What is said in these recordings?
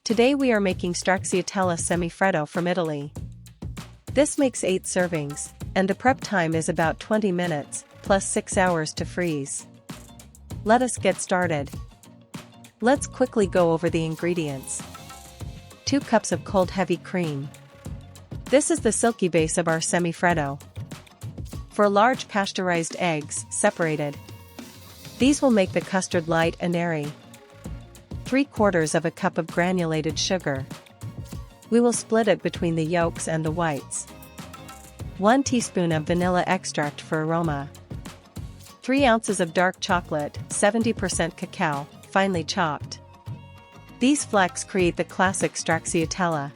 Today we are making Stracciatella Semifreddo from Italy. This makes 8 servings, and the prep time is about 20 minutes, plus 6 hours to freeze. Let us get started. Let's quickly go over the ingredients. 2 cups of cold heavy cream. This is the silky base of our semifreddo. 4 large pasteurized eggs, separated. These will make the custard light and airy. 3/4 of a cup of granulated sugar. We will split it between the yolks and the whites. 1 teaspoon of vanilla extract for aroma. 3 ounces of dark chocolate, 70% cacao, finely chopped. These flecks create the classic Stracciatella.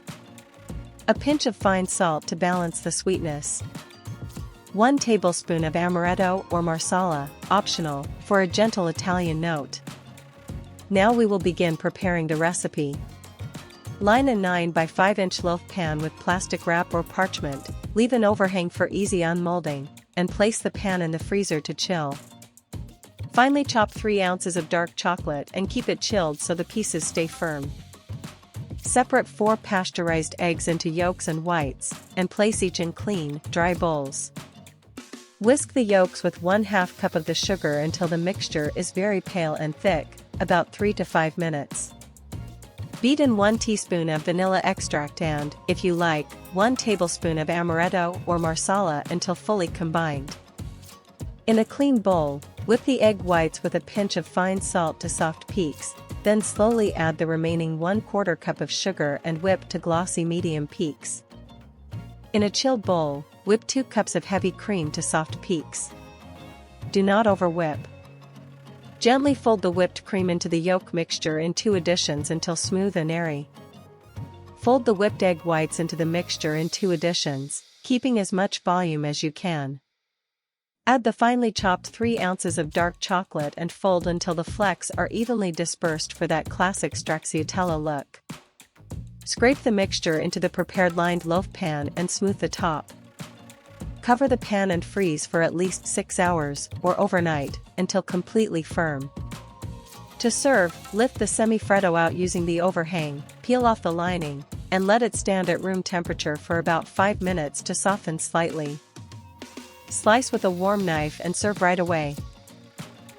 A pinch of fine salt to balance the sweetness. 1 tablespoon of amaretto or Marsala, optional, for a gentle Italian note. Now we will begin preparing the recipe. Line a 9 by 5 inch loaf pan with plastic wrap or parchment, leave an overhang for easy unmolding, and place the pan in the freezer to chill. Finely chop 3 ounces of dark chocolate and keep it chilled so the pieces stay firm. Separate 4 pasteurized eggs into yolks and whites, and place each in clean, dry bowls. Whisk the yolks with 1/2 cup of the sugar until the mixture is very pale and thick, about 3 to 5 minutes. Beat in 1 teaspoon of vanilla extract and, if you like, 1 tablespoon of amaretto or Marsala until fully combined. In a clean bowl, whip the egg whites with a pinch of fine salt to soft peaks, then slowly add the remaining 1/4 cup of sugar and whip to glossy medium peaks. In a chilled bowl, whip 2 cups of heavy cream to soft peaks. Do not overwhip. Gently fold the whipped cream into the yolk mixture in 2 additions until smooth and airy. Fold the whipped egg whites into the mixture in 2 additions, keeping as much volume as you can. Add the finely chopped 3 ounces of dark chocolate and fold until the flecks are evenly dispersed for that classic Stracciatella look. Scrape the mixture into the prepared lined loaf pan and smooth the top. Cover the pan and freeze for at least 6 hours, or overnight, until completely firm. To serve, lift the semifreddo out using the overhang, peel off the lining, and let it stand at room temperature for about 5 minutes to soften slightly. Slice with a warm knife and serve right away.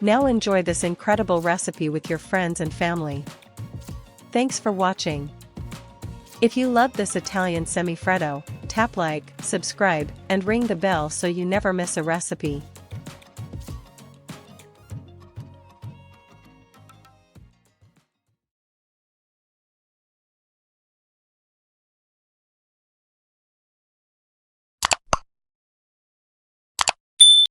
Now enjoy this incredible recipe with your friends and family. Thanks for watching. If you love this Italian semifreddo, tap like, subscribe, and ring the bell so you never miss a recipe.